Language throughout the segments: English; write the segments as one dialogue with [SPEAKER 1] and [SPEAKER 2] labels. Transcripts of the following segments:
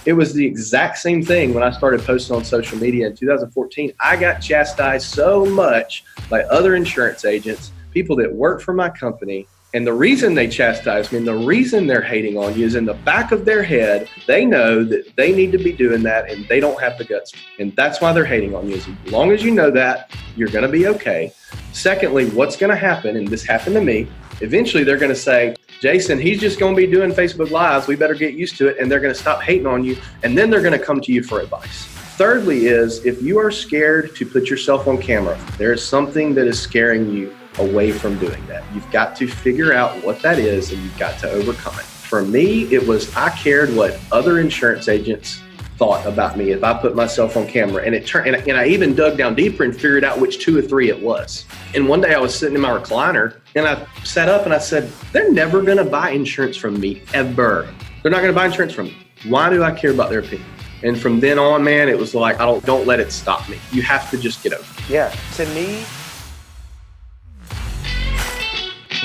[SPEAKER 1] It was the exact same thing when I started posting on social media in 2014. I got chastised so much by other insurance agents, people that work for my company. And the reason they chastise me and the reason they're hating on you is in the back of their head, they know that they need to be doing that and they don't have the guts. And that's why they're hating on you. As long as you know that, you're going to be okay. Secondly, what's going to happen, and this happened to me, eventually they're going to say, Jason, he's just going to be doing Facebook Lives. We better get used to it. And they're going to stop hating on you. And then they're going to come to you for advice. Thirdly is, if you are scared to put yourself on camera, there is something that is scaring you away from doing that. You've got to figure out what that is, and you've got to overcome it. For me, it was I cared what other insurance agents thought about me if I put myself on camera. And it turned, and I even dug down deeper and figured out which 2 or 3 it was. And one day I was sitting in my recliner and I sat up and I said, they're never going to buy insurance from me, ever. They're not going to buy insurance from me. Why do I care about their opinion? And from then on, man, it was like, don't let it stop me. You have to just get over it.
[SPEAKER 2] Yeah. To me,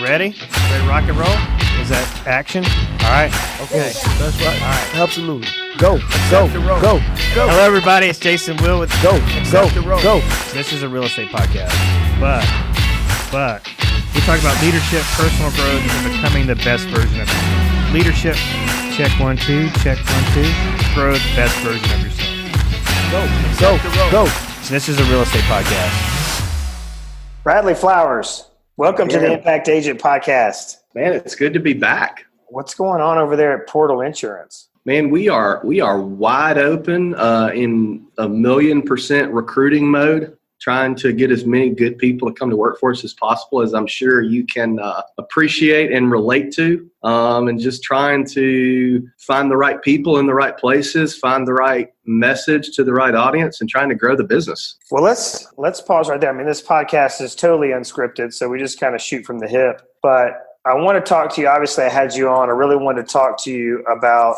[SPEAKER 3] Ready to rock and roll? Is that action? All right.
[SPEAKER 2] okay.
[SPEAKER 4] That's right.
[SPEAKER 3] All right.
[SPEAKER 4] Absolutely. Go. Go. Go. Go.
[SPEAKER 3] Hello, everybody. It's Jason Will with
[SPEAKER 4] Go. Go. Go.
[SPEAKER 3] This is a real estate podcast, but we talk about leadership, personal growth, and becoming the best version of yourself. Leadership, check 1, 2, check 1, 2. Growth, best version of yourself.
[SPEAKER 4] Go. Go. Go.
[SPEAKER 3] So this is a real estate podcast.
[SPEAKER 2] Bradley Flowers, welcome to the Impact Agent Podcast.
[SPEAKER 1] Man, it's good to be back.
[SPEAKER 2] What's going on over there at Portal Insurance?
[SPEAKER 1] Man, we are wide open in 1,000,000% recruiting mode, trying to get as many good people to come to work for us as possible, as I'm sure you can appreciate and relate to, and just trying to find the right people in the right places, find the right message to the right audience, and trying to grow the business.
[SPEAKER 2] Well, let's pause right there. I mean, this podcast is totally unscripted, so we just kind of shoot from the hip. But I want to talk to you. Obviously, I had you on. I really wanted to talk to you about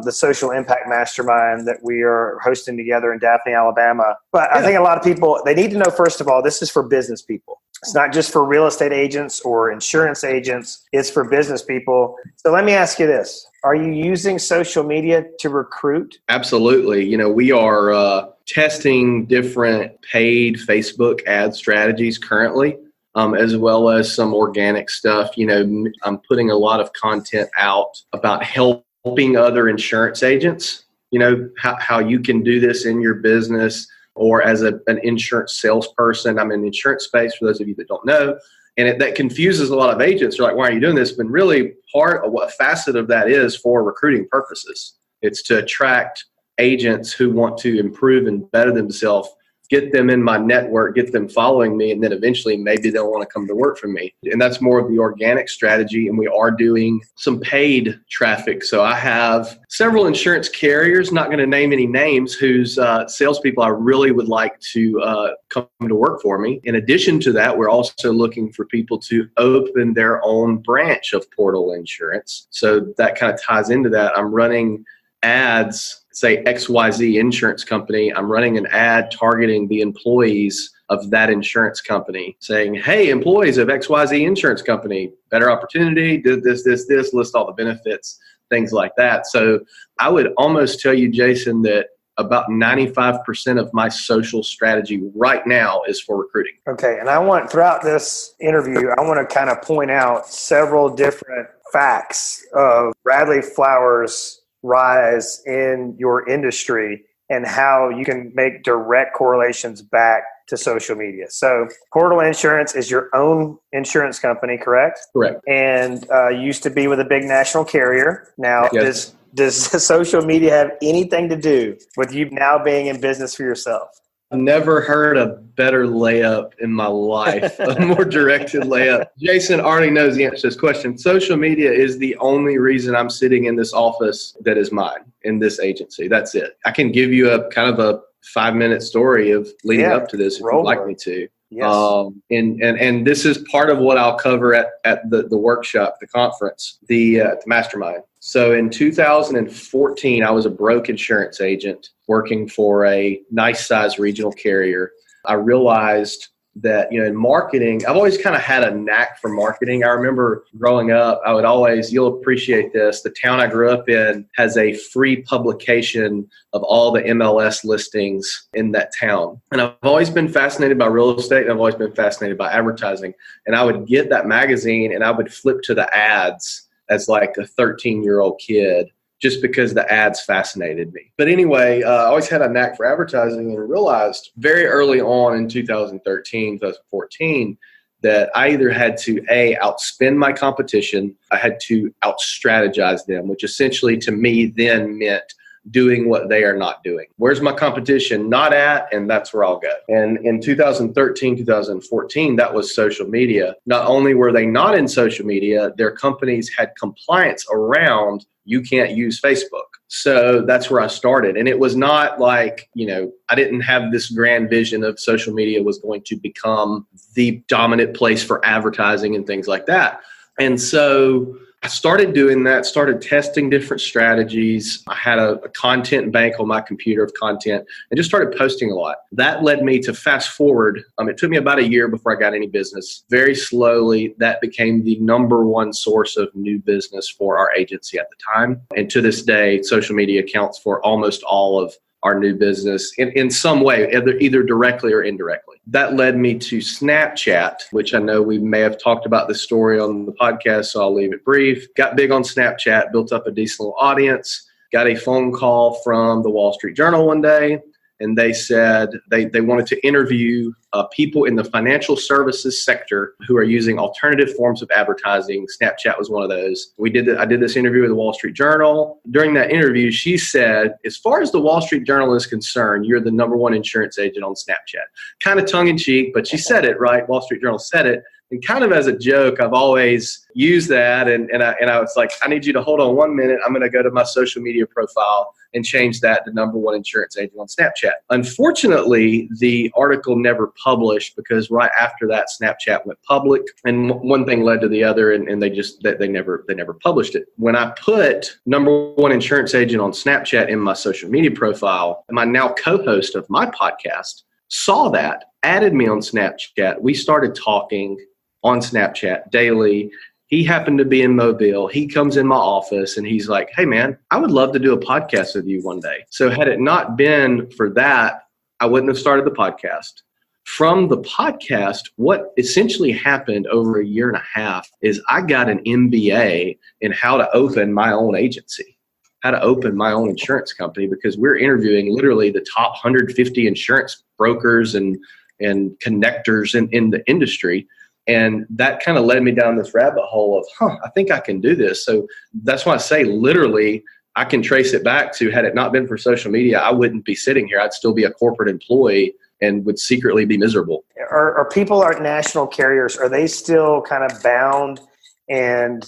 [SPEAKER 2] the Social Impact Mastermind that we are hosting together in Daphne, Alabama. But I think a lot of people, they need to know, first of all, this is for business people. It's not just for real estate agents or insurance agents. It's for business people. So let me ask you this. Are you using social media to recruit?
[SPEAKER 1] Absolutely. You know, we are testing different paid Facebook ad strategies currently. As well as some organic stuff. You know, I'm putting a lot of content out about helping other insurance agents, you know, how you can do this in your business or as an insurance salesperson. I'm in the insurance space, for those of you that don't know. And that confuses a lot of agents. They're like, why are you doing this? But really part of what facet of that is for recruiting purposes. It's to attract agents who want to improve and better themselves, get them in my network, get them following me, and then eventually maybe they'll want to come to work for me. And that's more of the organic strategy, and we are doing some paid traffic. So I have several insurance carriers, not going to name any names, whose salespeople I really would like to come to work for me. In addition to that, we're also looking for people to open their own branch of Portal Insurance. So that kind of ties into that. I'm running ads, say XYZ insurance company. I'm running an ad targeting the employees of that insurance company saying, hey, employees of XYZ insurance company, better opportunity, did this, list all the benefits, things like that. So I would almost tell you, Jason, that about 95% of my social strategy right now is for recruiting.
[SPEAKER 2] Okay. And I want, throughout this interview, I want to kind of point out several different facts of Bradley Flowers' rise in your industry and how you can make direct correlations back to social media. So Quotable Insurance is your own insurance company, correct?
[SPEAKER 1] Correct.
[SPEAKER 2] And used to be with a big national carrier. Now,
[SPEAKER 1] yes.
[SPEAKER 2] Does social media have anything to do with you now being in business for yourself?
[SPEAKER 1] I've never heard a better layup in my life, a more directed layup. Jason already knows the answer to this question. Social media is the only reason I'm sitting in this office that is mine in this agency. That's it. I can give you a kind of a 5-minute story of leading up to this if you'd like me to.
[SPEAKER 2] Yes.
[SPEAKER 1] And this is part of what I'll cover at the workshop, the conference, the mastermind. So in 2014, I was a broke insurance agent working for a nice size regional carrier. I realized that, in marketing, I've always kind of had a knack for marketing. I remember growing up, I would always, you'll appreciate this, the town I grew up in has a free publication of all the MLS listings in that town. And I've always been fascinated by real estate, and I've always been fascinated by advertising. And I would get that magazine and I would flip to the ads as like a 13-year-old kid, just because the ads fascinated me. But anyway, I always had a knack for advertising and realized very early on in 2013, 2014, that I either had to, A, outspend my competition, I had to out-strategize them, which essentially to me then meant doing what they are not doing. Where's my competition not at? And that's where I'll go. And in 2013, 2014, that was social media. Not only were they not in social media, their companies had compliance around you can't use Facebook. So that's where I started. And it was not like, I didn't have this grand vision of social media was going to become the dominant place for advertising and things like that. And so I started doing that, started testing different strategies. I had a content bank on my computer of content and just started posting a lot. That led me to fast forward. It took me about a year before I got any business. Very slowly, that became the number one source of new business for our agency at the time. And to this day, social media accounts for almost all of our new business in some way, either directly or indirectly. That led me to Snapchat, which I know we may have talked about this story on the podcast, so I'll leave it brief. Got big on Snapchat, built up a decent little audience, got a phone call from the Wall Street Journal one day, and they said they wanted to interview people in the financial services sector who are using alternative forms of advertising. Snapchat was one of those. I did this interview with the Wall Street Journal. During that interview, she said, as far as the Wall Street Journal is concerned, you're the number one insurance agent on Snapchat. Kind of tongue in cheek, but she said it, right? Wall Street Journal said it. And kind of as a joke, I've always used that. And I was like, I need you to hold on 1 minute. I'm going to go to my social media profile and change that to number one insurance agent on Snapchat. Unfortunately, the article never published because right after that, Snapchat went public. And one thing led to the other, and they never published it. When I put number one insurance agent on Snapchat in my social media profile, my now co-host of my podcast saw that, added me on Snapchat. We started talking on Snapchat daily. He happened to be in Mobile. He comes in my office and he's like, hey man, I would love to do a podcast with you one day. So had it not been for that, I wouldn't have started the podcast. From the podcast, what essentially happened over a year and a half is I got an MBA in how to open my own agency, how to open my own insurance company, because we're interviewing literally the top 150 insurance brokers and connectors in the industry. And that kind of led me down this rabbit hole of, I think I can do this. So that's why I say literally I can trace it back to, had it not been for social media, I wouldn't be sitting here. I'd still be a corporate employee and would secretly be miserable.
[SPEAKER 2] Are people at national carriers, are they still kind of bound and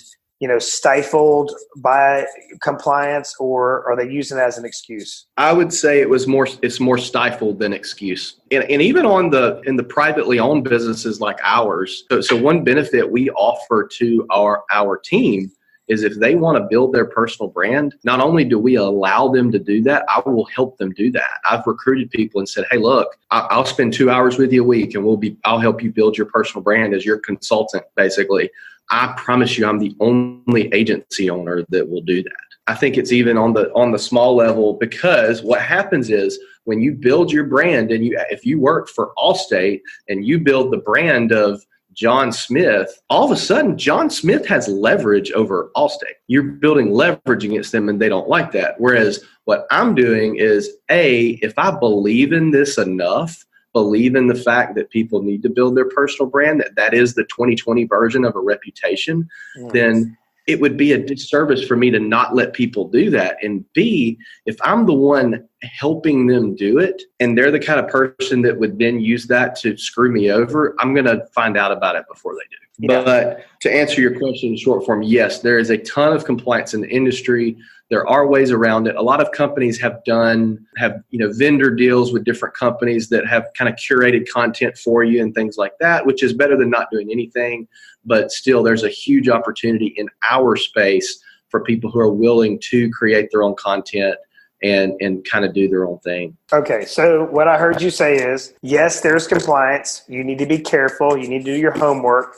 [SPEAKER 2] stifled by compliance, or are they using it as an excuse?
[SPEAKER 1] I would say it's more stifled than excuse. And even in the privately owned businesses like ours, so one benefit we offer to our team is if they want to build their personal brand, not only do we allow them to do that, I will help them do that. I've recruited people and said, hey, look, I'll spend 2 hours with you a week and I'll help you build your personal brand as your consultant, basically. I promise you, I'm the only agency owner that will do that. I think it's even on the small level, because what happens is when you build your brand and if you work for Allstate and you build the brand of John Smith, all of a sudden John Smith has leverage over Allstate. You're building leverage against them and they don't like that. Whereas what I'm doing is, if I believe in this enough, believe in the fact that people need to build their personal brand, that is the 2020 version of a reputation, then it would be a disservice for me to not let people do that. And B, if I'm the one helping them do it and they're the kind of person that would then use that to screw me over, I'm going to find out about it before they do. Yeah. But to answer your question in short form, yes, there is a ton of compliance in the industry. There are ways around it. A lot of companies have vendor deals with different companies that have kind of curated content for you and things like that, which is better than not doing anything. But still, there's a huge opportunity in our space for people who are willing to create their own content and kind of do their own thing.
[SPEAKER 2] Okay, so what I heard you say is, yes, there's compliance. You need to be careful. You need to do your homework.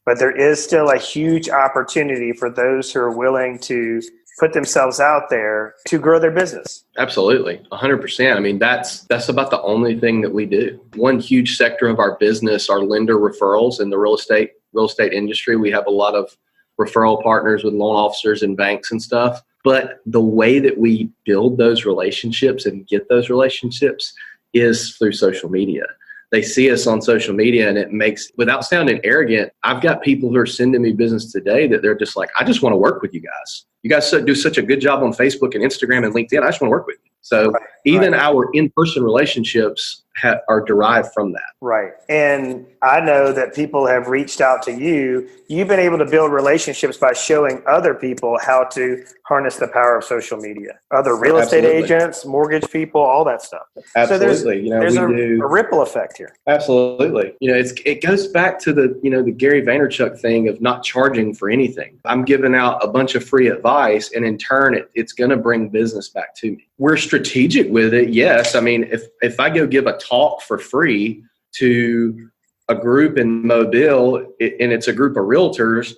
[SPEAKER 2] But there is still a huge opportunity for those who are willing to put themselves out there to grow their business.
[SPEAKER 1] Absolutely, 100%. I mean, that's about the only thing that we do. One huge sector of our business are lender referrals in the real estate industry. We have a lot of referral partners with loan officers and banks and stuff. But the way that we build those relationships and get those relationships is through social media. They see us on social media, and it makes, without sounding arrogant, I've got people who are sending me business today that they're just like, I just want to work with you guys. You guys do such a good job on Facebook and Instagram and LinkedIn. I just want to work with you. So even our in-person relationships are derived from that.
[SPEAKER 2] Right. And I know that people have reached out to you. You've been able to build relationships by showing other people how to harness the power of social media. Other real estate agents, mortgage people, all that stuff.
[SPEAKER 1] Absolutely.
[SPEAKER 2] So there's a ripple effect here.
[SPEAKER 1] Absolutely. It goes back to the Gary Vaynerchuk thing of not charging for anything. I'm giving out a bunch of free advice, and in turn, it's going to bring business back to me. We're strategic with it. Yes. I mean, if I go give a talk for free to a group in Mobile, and it's a group of realtors,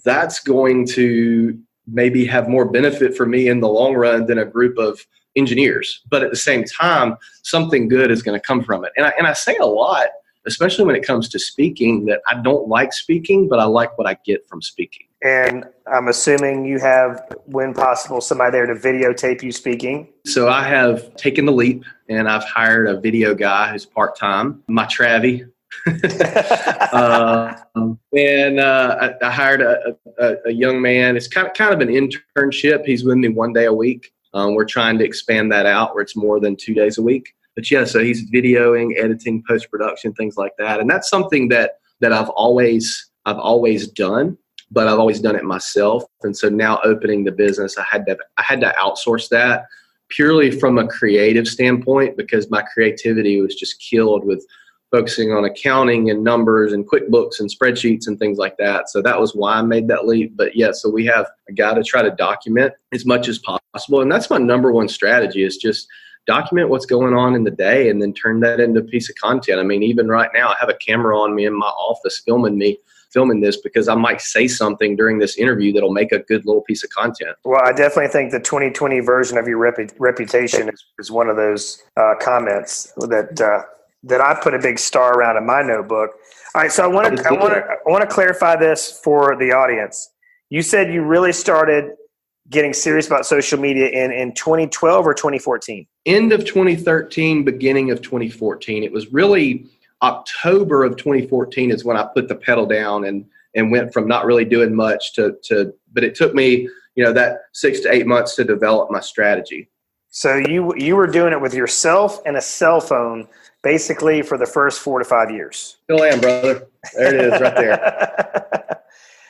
[SPEAKER 1] that's going to maybe have more benefit for me in the long run than a group of engineers. But at the same time, something good is going to come from it. And I say a lot, especially when it comes to speaking, that I don't like speaking, but I like what I get from speaking.
[SPEAKER 2] And I'm assuming you have, when possible, somebody there to videotape you speaking.
[SPEAKER 1] So I have taken the leap, and I've hired a video guy who's part-time, my Travie. And I hired a young man. It's kind of an internship. He's with me one day a week. We're trying to expand that out where it's more than 2 days a week. But yeah, so he's videoing, editing, post-production, things like that. And that's something that I've always done, but I've always done it myself. And so now opening the business, I had to outsource that purely from a creative standpoint, because my creativity was just killed with focusing on accounting and numbers and QuickBooks and spreadsheets and things like that. So that was why I made that leap. But yeah, so we have a guy to try to document as much as possible. And that's my number one strategy, is just document what's going on in the day and then turn that into a piece of content. I mean, even right now, I have a camera on me in my office filming this, because I might say something during this interview that'll make a good little piece of content.
[SPEAKER 2] Well, I definitely think the 2020 version of your reputation is one of those comments that I put a big star around in my notebook. All right, so I want to clarify this for the audience. You said you really started getting serious about social media in 2012 or 2014?
[SPEAKER 1] End of 2013, beginning of 2014. It was really October of 2014 is when I put the pedal down and went from not really doing much to but it took me, that 6 to 8 months to develop my strategy.
[SPEAKER 2] So you were doing it with yourself and a cell phone basically for the first 4 to 5 years.
[SPEAKER 1] Still am, brother. There it is right there.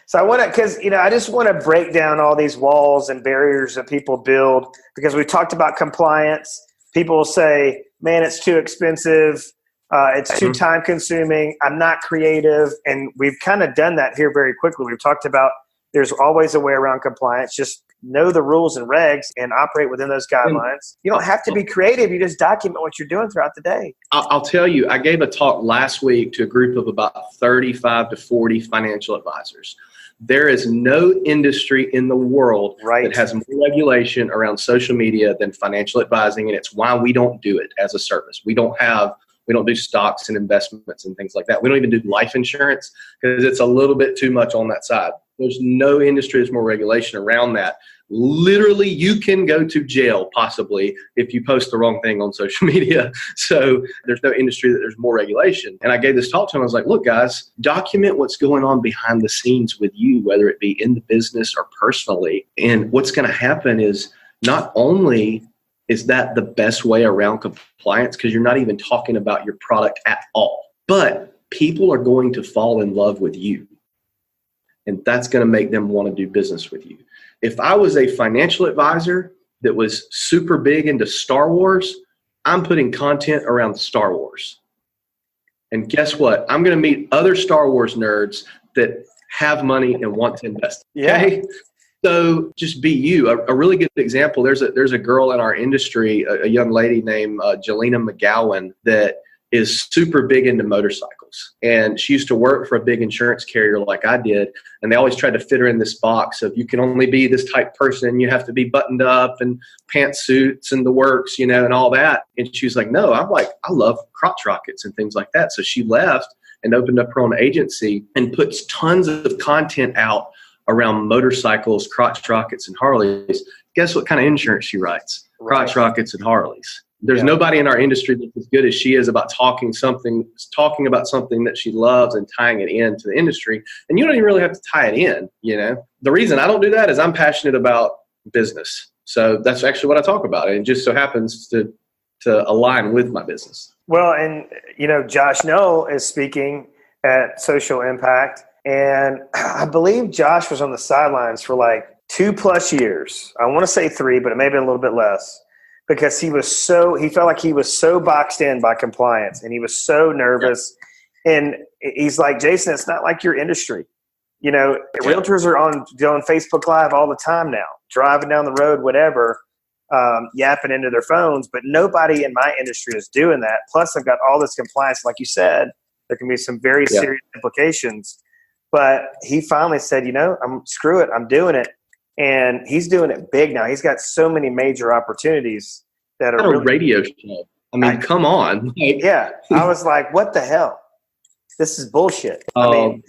[SPEAKER 2] So I just want to break down all these walls and barriers that people build, because we talked about compliance. People say, man, it's too expensive. It's too time consuming. I'm not creative. And we've kind of done that here very quickly. We've talked about there's always a way around compliance. Just know the rules and regs and operate within those guidelines. You don't have to be creative. You just document what you're doing throughout the day.
[SPEAKER 1] I'll tell you, I gave a talk last week to a group of about 35 to 40 financial advisors. There is no industry in the world that has more regulation around social media than financial advising, and it's why we don't do it as a service. We don't do stocks and investments and things like that. We don't even do life insurance because it's a little bit too much on that side. There's no industry that's more regulation around that. Literally, you can go to jail possibly if you post the wrong thing on social media. So there's no industry that there's more regulation. And I gave this talk to them. I was like, look, guys, document what's going on behind the scenes with you, whether it be in the business or personally. And what's going to happen is not only is that the best way around compliance, because you're not even talking about your product at all, but people are going to fall in love with you. And that's going to make them want to do business with you. If I was a financial advisor that was super big into Star Wars, I'm putting content around Star Wars. And guess what? I'm going to meet other Star Wars nerds that have money and want to invest. Okay? So just be you. A really good example. There's a girl in our industry, a young lady named Jelena McGowan, that is super big into motorcycles. And she used to work for a big insurance carrier like I did. And they always tried to fit her in this box of, you can only be this type person. You have to be buttoned up and pantsuits and the works, and all that. And she was like, no, I love crotch rockets and things like that. So she left and opened up her own agency and puts tons of content out around motorcycles, crotch rockets, and Harleys. Guess what kind of insurance she writes? Crotch rockets and Harleys. There's nobody in our industry that's as good as she is about talking about something that she loves and tying it into the industry. And you don't even really have to tie it in, The reason I don't do that is I'm passionate about business. So that's actually what I talk about. And it just so happens to align with my business.
[SPEAKER 2] Well, and, Josh Noel is speaking at Social Impact. And I believe Josh was on the sidelines for like 2+ years. I want to say 3, but it may have been a little bit less. Because he felt like he was so boxed in by compliance, and he was so nervous. Yeah. And he's like, Jason, it's not like your industry. Realtors are doing Facebook Live all the time now, driving down the road, whatever, yapping into their phones. But nobody in my industry is doing that. Plus, I've got all this compliance. Like you said, there can be some very serious implications. But he finally said, screw it, I'm doing it. And he's doing it big now. He's got so many major opportunities that are
[SPEAKER 1] a radio show. I mean, come on.
[SPEAKER 2] Yeah. I was like, what the hell? This is bullshit.
[SPEAKER 1] What's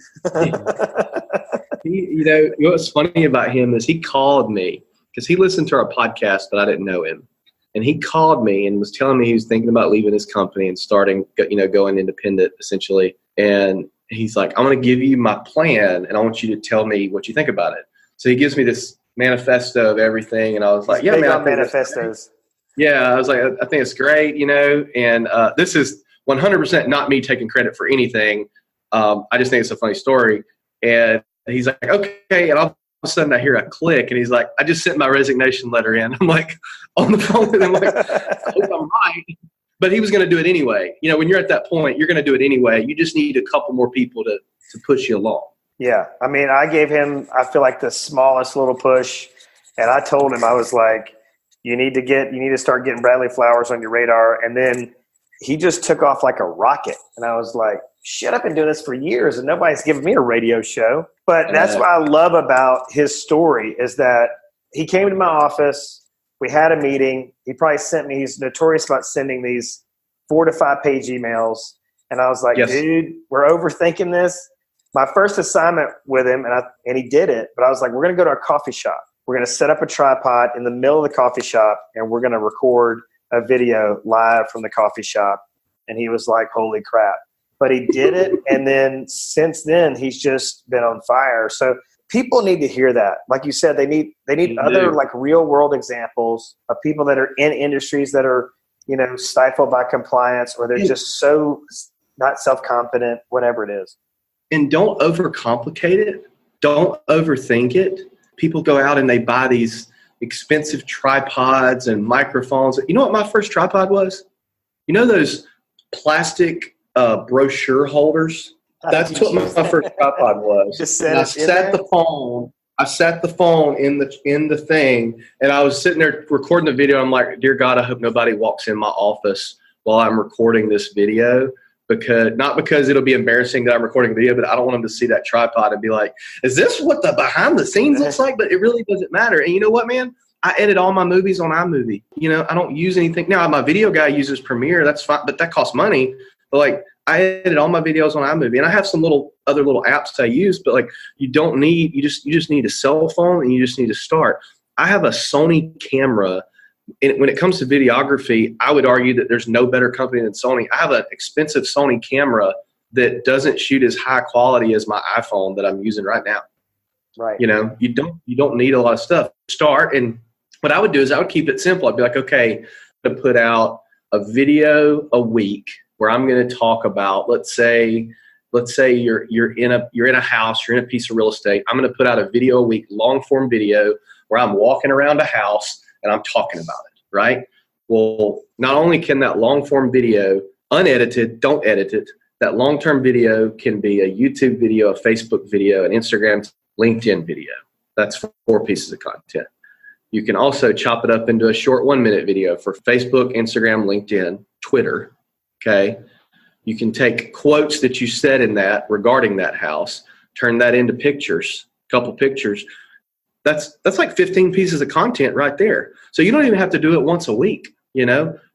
[SPEAKER 1] funny about him is he called me because he listened to our podcast, but I didn't know him. And he called me and was telling me he was thinking about leaving his company and starting, going independent essentially. And he's like, I'm going to give you my plan and I want you to tell me what you think about it. So he gives me this manifesto of everything, and I was like, "Yeah, man,
[SPEAKER 2] manifestos."
[SPEAKER 1] Yeah, I was like, "I think it's great," And this is 100% not me taking credit for anything. I just think it's a funny story. And he's like, "Okay," and all of a sudden I hear a click, and he's like, "I just sent my resignation letter in." I'm like, on the phone, and I'm like, "I hope I'm right." But he was going to do it anyway. When you're at that point, you're going to do it anyway. You just need a couple more people to push you along.
[SPEAKER 2] Yeah. I mean, I gave him, I feel like, the smallest little push. And I told him, I was like, you need to start getting Bradley Flowers on your radar. And then he just took off like a rocket. And I was like, shit, I've been doing this for years and nobody's given me a radio show. But that's what I love about his story is that he came to my office. We had a meeting. He probably sent me, he's notorious about sending these 4 to 5 page emails. And I was like, dude, we're overthinking this. My first assignment with him, and he did it, but I was like, we're going to go to our coffee shop. We're going to set up a tripod in the middle of the coffee shop, and we're going to record a video live from the coffee shop. And he was like, holy crap. But he did it, and then since then, he's just been on fire. So people need to hear that. Like you said, they need other like real-world examples of people that are in industries that are, stifled by compliance, or they're just so not self-confident, whatever it is.
[SPEAKER 1] And don't overcomplicate it. Don't overthink it. People go out and they buy these expensive tripods and microphones. You know what my first tripod was? Those plastic brochure holders? That's what my first tripod was. I sat the phone in the thing, and I was sitting there recording the video. I'm like, dear God, I hope nobody walks in my office while I'm recording this video. Not because it'll be embarrassing that I'm recording a video, but I don't want them to see that tripod and be like, is this what the behind the scenes looks like? But it really doesn't matter. And you know what, man? I edit all my movies on iMovie. I don't use anything. Now, my video guy uses Premiere. That's fine, but that costs money. But I edit all my videos on iMovie, and I have some other little apps I use, but you just need a cell phone, and you just need to start. I have a Sony camera. And when it comes to videography, I would argue that there's no better company than Sony. I have an expensive Sony camera that doesn't shoot as high quality as my iPhone that I'm using right now.
[SPEAKER 2] Right.
[SPEAKER 1] You don't need a lot of stuff. Start, and what I would do is I would keep it simple. I'd be like, okay, I'm going to put out a video a week where I'm going to talk about, let's say you're in a house, you're in a piece of real estate. I'm going to put out a video a week, long form video where I'm walking around a house and I'm talking about it, right? Well, not only can that long-form video, unedited, don't edit it, that long-term video can be a YouTube video, a Facebook video, an Instagram, LinkedIn video. That's 4 pieces of content. You can also chop it up into a short 1-minute video for Facebook, Instagram, LinkedIn, Twitter. Okay. You can take quotes that you said in that regarding that house, turn that into pictures, a couple pictures. That's like 15 pieces of content right there. So you don't even have to do it once a week,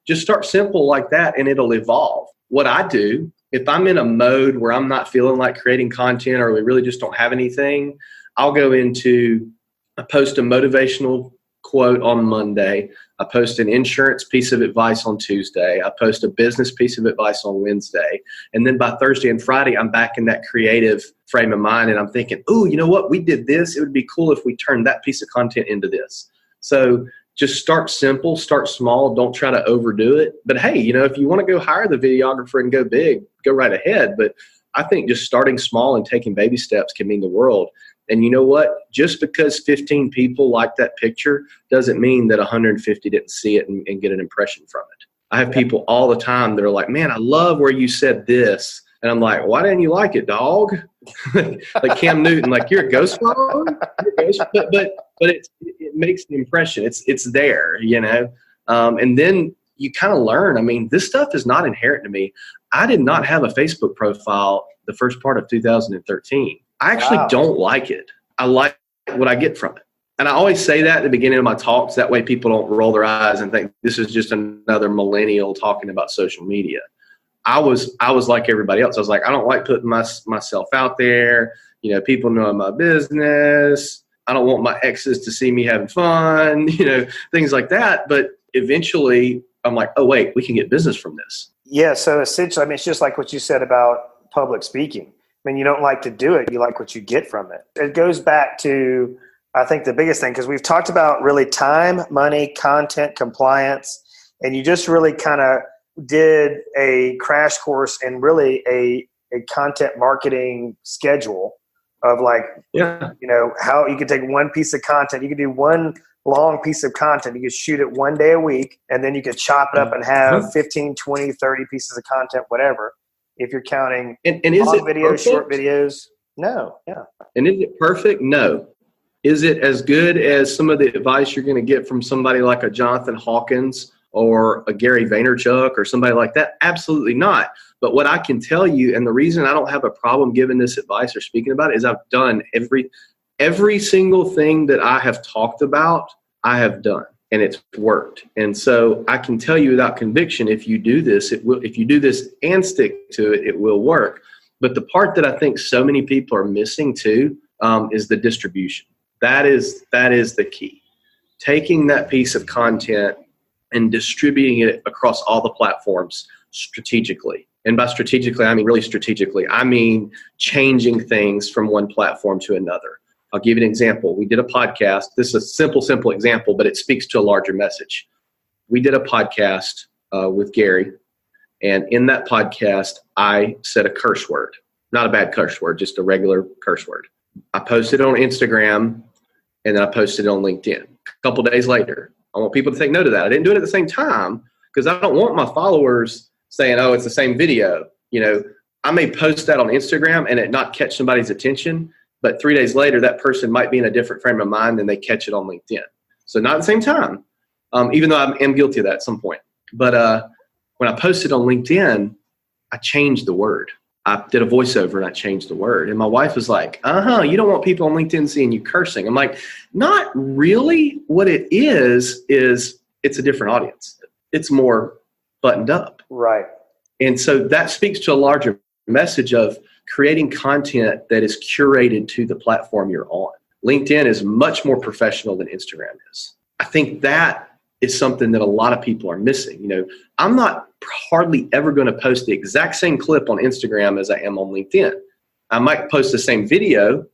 [SPEAKER 1] just start simple like that and it'll evolve. What I do, if I'm in a mode where I'm not feeling like creating content or we really just don't have anything, I'll go into, I post a motivational quote on Monday. I post an insurance piece of advice on Tuesday. I post a business piece of advice on Wednesday. And then by Thursday and Friday, I'm back in that creative frame of mind and I'm thinking, oh, you know what? We did this. It would be cool if we turned that piece of content into this. So just start simple, start small. Don't try to overdo it. But hey, if you want to go hire the videographer and go big, go right ahead. But I think just starting small and taking baby steps can mean the world. And you know what? Just because 15 people like that picture doesn't mean that 150 didn't see it and get an impression from it. I have people all the time that are like, man, I love where you said this. And I'm like, why didn't you like it, dog? Like Cam Newton, like, you're a ghost phone? But it makes the impression. It's there, and then you kind of learn. I mean, this stuff is not inherent to me. I did not have a Facebook profile the first part of 2013. I actually don't like it. I like what I get from it. And I always say that at the beginning of my talks. That way people don't roll their eyes and think this is just another millennial talking about social media. I was like everybody else. I was like, I don't like putting myself out there. People know my business. I don't want my exes to see me having fun, things like that. But eventually I'm like, oh, wait, we can get business from this.
[SPEAKER 2] Yeah. So essentially, it's just like what you said about public speaking. You don't like to do it. You like what you get from it. It goes back to, I think, the biggest thing, because we've talked about really time, money, content, compliance, and you just really kind of did a crash course in really a content marketing schedule of how you could take one piece of content. You could do one long piece of content. You could shoot it one day a week, and then you could chop it up and have 15, 20, 30 pieces of content, whatever. If you're counting
[SPEAKER 1] and is
[SPEAKER 2] long
[SPEAKER 1] it
[SPEAKER 2] videos,
[SPEAKER 1] perfect?
[SPEAKER 2] short videos, no, yeah.
[SPEAKER 1] And is it perfect? No. Is it as good as some of the advice you're going to get from somebody like a Jonathan Hawkins or a Gary Vaynerchuk or somebody like that? Absolutely not. But what I can tell you, and the reason I don't have a problem giving this advice or speaking about it, is I've done every single thing that I have talked about, I have done. And it's worked. And so I can tell you without conviction, if you do this, it will. If you do this and stick to it, it will work. But the part that I think so many people are missing too is the distribution. That is the key. Taking that piece of content and distributing it across all the platforms strategically. And by strategically, I mean really strategically. I mean changing things from one platform to another. I'll give you an example. We did a podcast. This is a simple example, but it speaks to a larger message. We did a podcast with Gary, and in that podcast, I said a curse word. Not a bad curse word, just a regular curse word. I posted it on Instagram, and then I posted it on LinkedIn. A couple of days later, I want people to take note of that. I didn't do it at the same time because I don't want my followers saying, oh, it's the same video. I may post that on Instagram and it not catch somebody's attention. But 3 days later, that person might be in a different frame of mind and they catch it on LinkedIn. So not at the same time, even though I am guilty of that at some point. But when I posted on LinkedIn, I changed the word. I did a voiceover and I changed the word. And my wife was like, you don't want people on LinkedIn seeing you cursing. I'm like, not really. What it is it's a different audience. It's more buttoned up.
[SPEAKER 2] Right.
[SPEAKER 1] And so that speaks to a larger message of creating content that is curated to the platform you're on. LinkedIn is much more professional than Instagram is. I think that is something that a lot of people are missing. I'm not hardly ever going to post the exact same clip on Instagram as I am on LinkedIn. I might post the same video,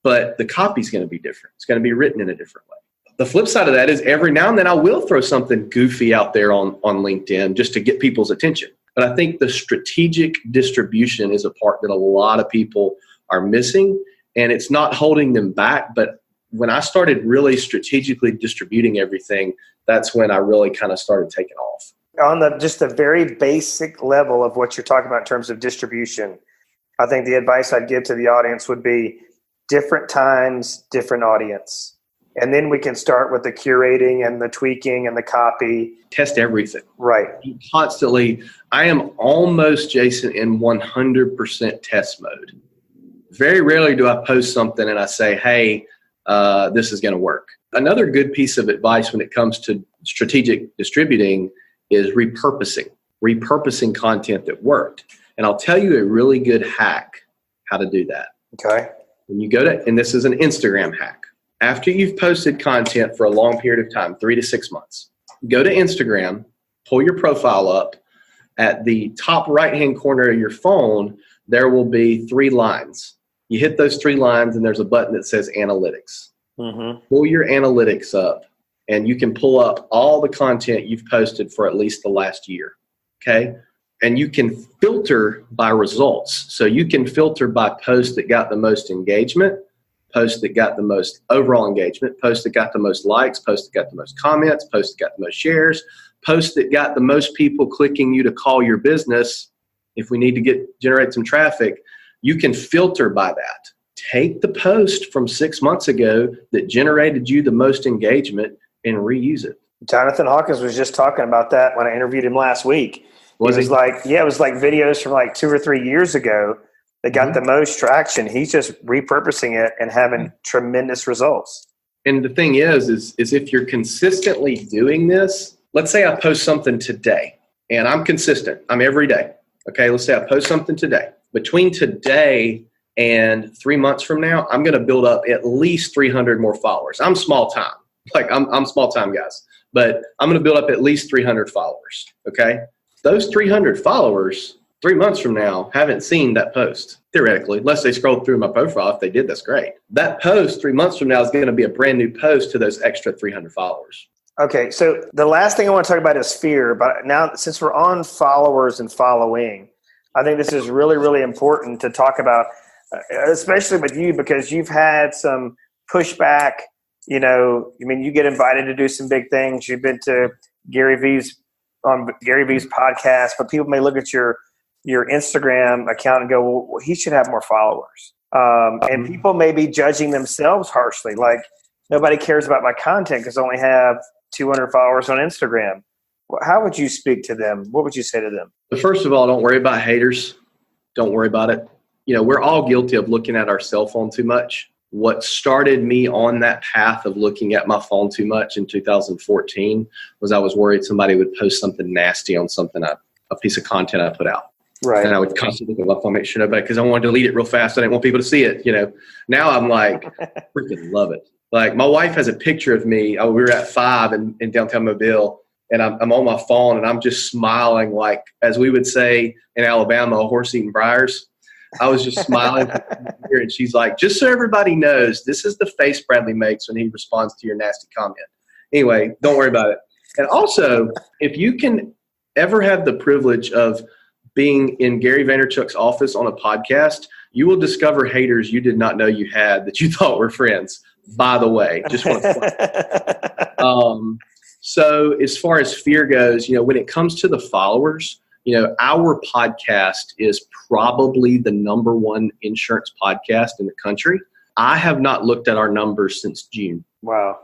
[SPEAKER 1] but the copy's going to be different. It's going to be written in a different way. The flip side of that is every now and then I will throw something goofy out there on LinkedIn just to get people's attention. But I think the strategic distribution is a part that a lot of people are missing, and it's not holding them back. But when I started really strategically distributing everything, that's when I really kind of started taking off.
[SPEAKER 2] On just the very basic level of what you're talking about in terms of distribution, I think the advice I'd give to the audience would be different times, different audience. And then we can start with the curating and the tweaking and the copy.
[SPEAKER 1] Test everything.
[SPEAKER 2] Right.
[SPEAKER 1] Constantly. I am almost, Jason, in 100% test mode. Very rarely do I post something and I say, hey, this is going to work. Another good piece of advice when it comes to strategic distributing is repurposing content that worked. And I'll tell you a really good hack how to do that.
[SPEAKER 2] Okay.
[SPEAKER 1] When you go to, and this is an Instagram hack, after you've posted content for a long period of time, 3 to 6 months, go to Instagram, pull your profile up. At the top right-hand corner of your phone, there will be 3 lines. You hit those 3 lines and there's a button that says analytics. Mm-hmm. Pull your analytics up and you can pull up all the content you've posted for at least the last year. Okay. And you can filter by results. So you can filter by posts that got the most engagement, posts that got the most overall engagement, posts that got the most likes, posts that got the most comments, posts that got the most shares, posts that got the most people clicking you to call your business. If we need to generate some traffic, you can filter by that. Take the post from 6 months ago that generated you the most engagement and reuse it.
[SPEAKER 2] Jonathan Hawkins was just talking about that when I interviewed him last week. It was like videos from like 2 or 3 years ago that got the most traction. He's just repurposing it and having tremendous results.
[SPEAKER 1] And the thing is if you're consistently doing this, let's say I post something today and I'm consistent. I'm every day. Okay. Let's say I post something today. Between today and 3 months from now, I'm going to build up at least 300 more followers. I'm small time. I'm small time, guys. But I'm going to build up at least 300 followers. Okay. Those 300 followers 3 months from now haven't seen that post, theoretically, unless they scrolled through my profile. If they did, that's great. That post 3 months from now is going to be a brand new post to those extra 300 followers.
[SPEAKER 2] Okay, so the last thing I want to talk about is fear. But now, since we're on followers and following, I think this is really, really important to talk about, especially with you, because you've had some pushback. You know, I mean, you get invited to do some big things. You've been to Gary V's podcast, but people may look at your Instagram account and go, well, he should have more followers. And people may be judging themselves harshly. Like, nobody cares about my content because I only have 200 followers on Instagram. How would you speak to them? What would you say to them?
[SPEAKER 1] First of all, don't worry about haters. Don't worry about it. You know, we're all guilty of looking at our cell phone too much. What started me on that path of looking at my phone too much in 2014 was I was worried somebody would post something nasty on something, a piece of content I put out.
[SPEAKER 2] Right.
[SPEAKER 1] And I would constantly look at my phone, make sure nobody, because I wanted to delete it real fast. I didn't want people to see it. You know, now I'm like, freaking love it. Like, my wife has a picture of me. We were at 5 in downtown Mobile, and I'm on my phone and I'm just smiling, like, as we would say in Alabama, a horse eating briars. I was just smiling here, and she's like, just so everybody knows, this is the face Bradley makes when he responds to your nasty comment. Anyway, don't worry about it. And also, if you can ever have the privilege of being in Gary Vaynerchuk's office on a podcast, you will discover haters you did not know you had that you thought were friends, by the way. Just want to So as far as fear goes, you know, when it comes to the followers, you know, our podcast is probably the #1 insurance podcast in the country. I have not looked at our numbers since June.
[SPEAKER 2] Wow.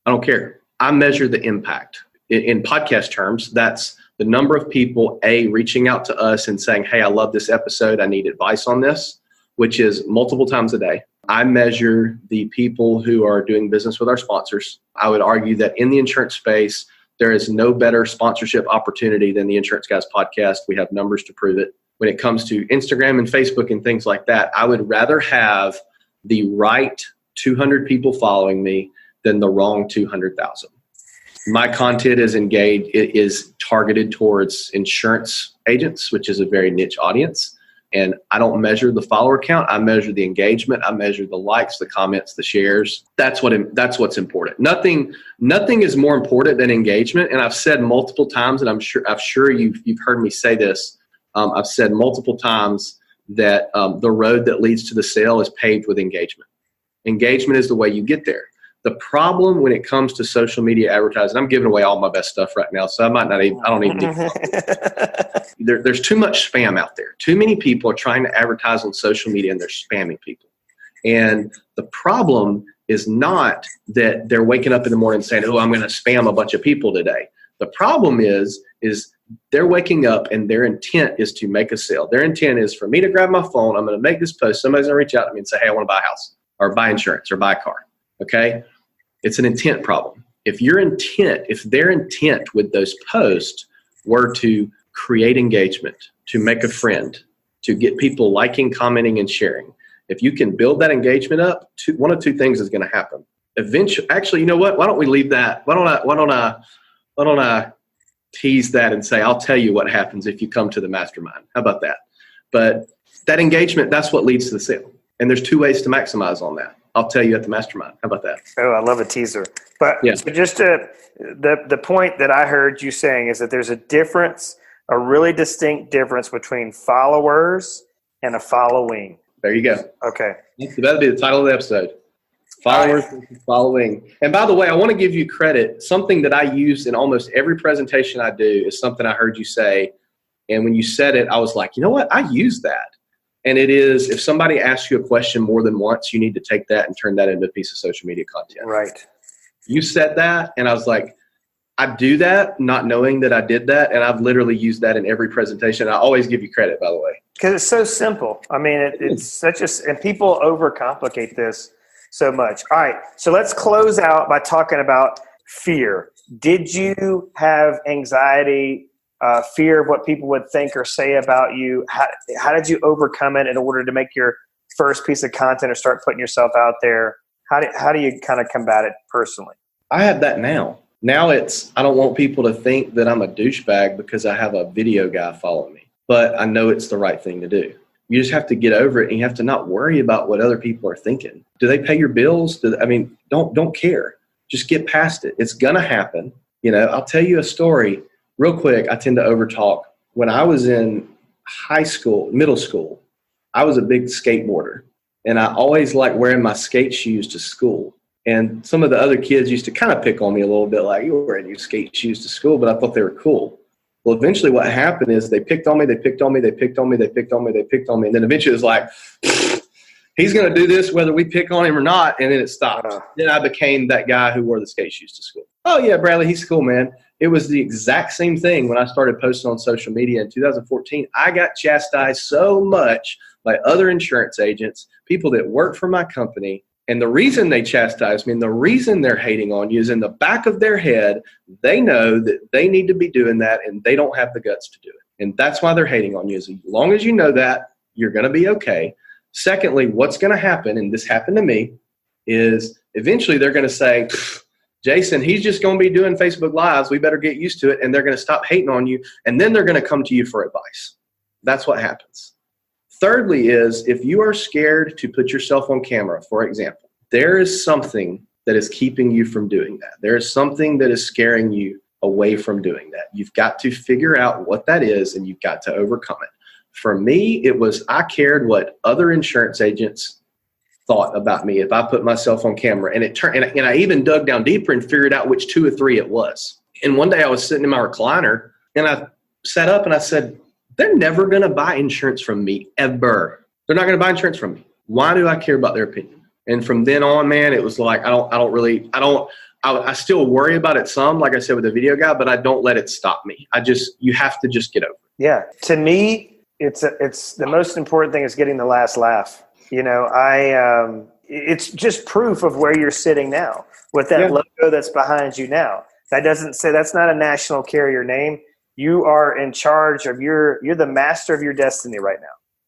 [SPEAKER 1] I don't care. I measure the impact. In podcast terms, that's the number of people, reaching out to us and saying, hey, I love this episode. I need advice on this, which is multiple times a day. I measure the people who are doing business with our sponsors. I would argue that in the insurance space, there is no better sponsorship opportunity than the Insurance Guys podcast. We have numbers to prove it. When it comes to Instagram and Facebook and things like that, I would rather have the right 200 people following me than the wrong 200,000. My content is engaged. It is targeted towards insurance agents, which is a very niche audience. And I don't measure the follower count. I measure the engagement. I measure the likes, the comments, the shares. That's what's important. Nothing is more important than engagement. And I've said multiple times, and I'm sure you've heard me say this. I've said multiple times that the road that leads to the sale is paved with engagement. Engagement is the way you get there. The problem when it comes to social media advertising, I'm giving away all my best stuff right now, so I don't even need there's too much spam out there. Too many people are trying to advertise on social media and they're spamming people. And the problem is not that they're waking up in the morning saying, oh, I'm going to spam a bunch of people today. The problem is they're waking up and their intent is to make a sale. Their intent is for me to grab my phone. I'm going to make this post. Somebody's going to reach out to me and say, hey, I want to buy a house or buy insurance or buy a car. Okay. It's an intent problem. If their intent with those posts were to create engagement, to make a friend, to get people liking, commenting, and sharing, if you can build that engagement up, one of two things is going to happen. Eventually, actually, you know what? Why don't we leave that? Why don't I tease that and say, I'll tell you what happens if you come to the mastermind. How about that? But that engagement, that's what leads to the sale. And there's two ways to maximize on that. I'll tell you at the mastermind. How about that?
[SPEAKER 2] Oh, I love a teaser. But
[SPEAKER 1] yeah.
[SPEAKER 2] So just the point that I heard you saying is that there's a really distinct difference between followers and a following.
[SPEAKER 1] There you go.
[SPEAKER 2] Okay.
[SPEAKER 1] That'll be the title of the episode. Followers versus following. And by the way, I want to give you credit. Something that I use in almost every presentation I do is something I heard you say. And when you said it, I was like, you know what? I use that. And it is, if somebody asks you a question more than once, you need to take that and turn that into a piece of social media content.
[SPEAKER 2] Right.
[SPEAKER 1] You said that, and I was like, I do that not knowing that I did that. And I've literally used that in every presentation. I always give you credit, by the way.
[SPEAKER 2] Because it's so simple. I mean, it's such and people overcomplicate this so much. All right. So let's close out by talking about fear. Did you have anxiety, fear of what people would think or say about you? How did you overcome it in order to make your first piece of content or start putting yourself out there? How do you kind of combat it personally?
[SPEAKER 1] I have that now. Now I don't want people to think that I'm a douchebag because I have a video guy following me, but I know it's the right thing to do. You just have to get over it, and you have to not worry about what other people are thinking. Do they pay your bills? Don't care. Just get past it. It's going to happen. I'll tell you a story real quick. I tend to overtalk. When I was in middle school, I was a big skateboarder, and I always liked wearing my skate shoes to school. And some of the other kids used to kind of pick on me a little bit, like, you're wearing your skate shoes to school, but I thought they were cool. Well, eventually what happened is they picked on me, and then eventually it was like, he's going to do this whether we pick on him or not, and then it stopped. Then I became that guy who wore the skate shoes to school. Oh, yeah, Bradley, he's cool, man. It was the exact same thing when I started posting on social media in 2014. I got chastised so much by other insurance agents, people that work for my company. And the reason they chastise me and the reason they're hating on you is in the back of their head, they know that they need to be doing that and they don't have the guts to do it. And that's why they're hating on you. As long as you know that, you're going to be okay. Secondly, what's going to happen, and this happened to me, is eventually they're going to say, Jason, he's just going to be doing Facebook Lives. We better get used to it. And they're going to stop hating on you. And then they're going to come to you for advice. That's what happens. Thirdly is, if you are scared to put yourself on camera, for example, there is something that is keeping you from doing that. There is something that is scaring you away from doing that. You've got to figure out what that is, and you've got to overcome it. For me, it was I cared what other insurance agents thought about me if I put myself on camera. And and I even dug down deeper and figured out which 2 or 3 it was. And one day I was sitting in my recliner, and I sat up and I said, they're never going to buy insurance from me, ever. They're not going to buy insurance from me. Why do I care about their opinion? And from then on, man, it was like, I still worry about it some, like I said with the video guy, but I don't let it stop me. You have to just get over it.
[SPEAKER 2] Yeah. To me, it's the most important thing is getting the last laugh. It's just proof of where you're sitting now with that logo that's behind you now. That doesn't say that's not a national carrier name. You are in charge of you're the master of your destiny right now.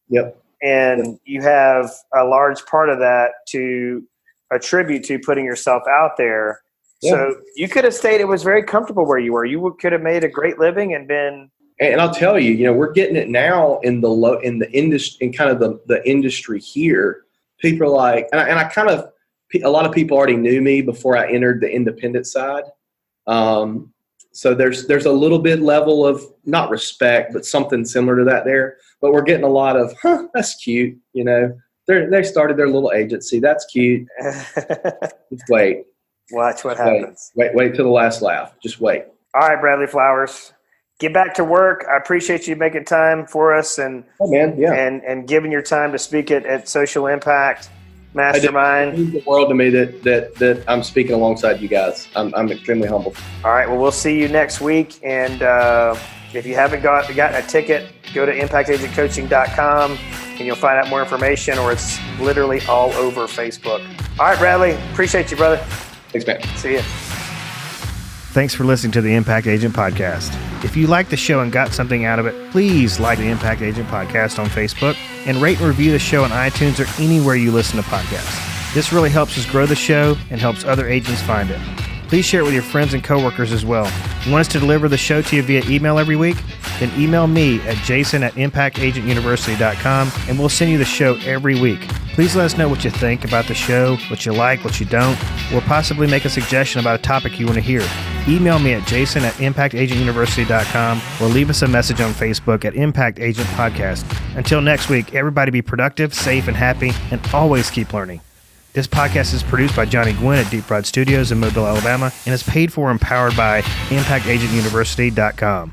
[SPEAKER 1] Yep.
[SPEAKER 2] And you have a large part of that to attribute to putting yourself out there. Yeah. So you could have stayed, it was very comfortable where you were. You could have made a great living and been.
[SPEAKER 1] And I'll tell you, we're getting it now in the industry, in kind of the industry here. People are like, a lot of people already knew me before I entered the independent side. So there's a little bit level of not respect, but something similar to that there. But we're getting a lot of, that's cute. They started their little agency. That's cute. Just wait.
[SPEAKER 2] Watch what happens.
[SPEAKER 1] Wait till the last laugh. Just wait.
[SPEAKER 2] All right, Bradley Flowers. Get back to work. I appreciate you making time for us and giving your time to speak at Social Impact. Mastermind.
[SPEAKER 1] It means the world to me that I'm speaking alongside you guys. I'm extremely humbled.
[SPEAKER 2] All right. Well, we'll see you next week. And if you haven't gotten a ticket, go to impactagentcoaching.com and you'll find out more information, or it's literally all over Facebook. All right, Bradley. Appreciate you, brother.
[SPEAKER 1] Thanks, man.
[SPEAKER 2] See you.
[SPEAKER 3] Thanks for listening to the Impact Agent Podcast. If you liked the show and got something out of it, please like the Impact Agent Podcast on Facebook and rate and review the show on iTunes or anywhere you listen to podcasts. This really helps us grow the show and helps other agents find it. Please share it with your friends and coworkers as well. You want us to deliver the show to you via email every week? Then email me at jason@impactagentuniversity.com and we'll send you the show every week. Please let us know what you think about the show, what you like, what you don't, or possibly make a suggestion about a topic you want to hear. Email me at jason@impactagentuniversity.com or leave us a message on Facebook at Impact Agent Podcast. Until next week, everybody be productive, safe, and happy, and always keep learning. This podcast is produced by Johnny Gwynn at Deep Fried Studios in Mobile, Alabama, and is paid for and powered by ImpactAgentUniversity.com.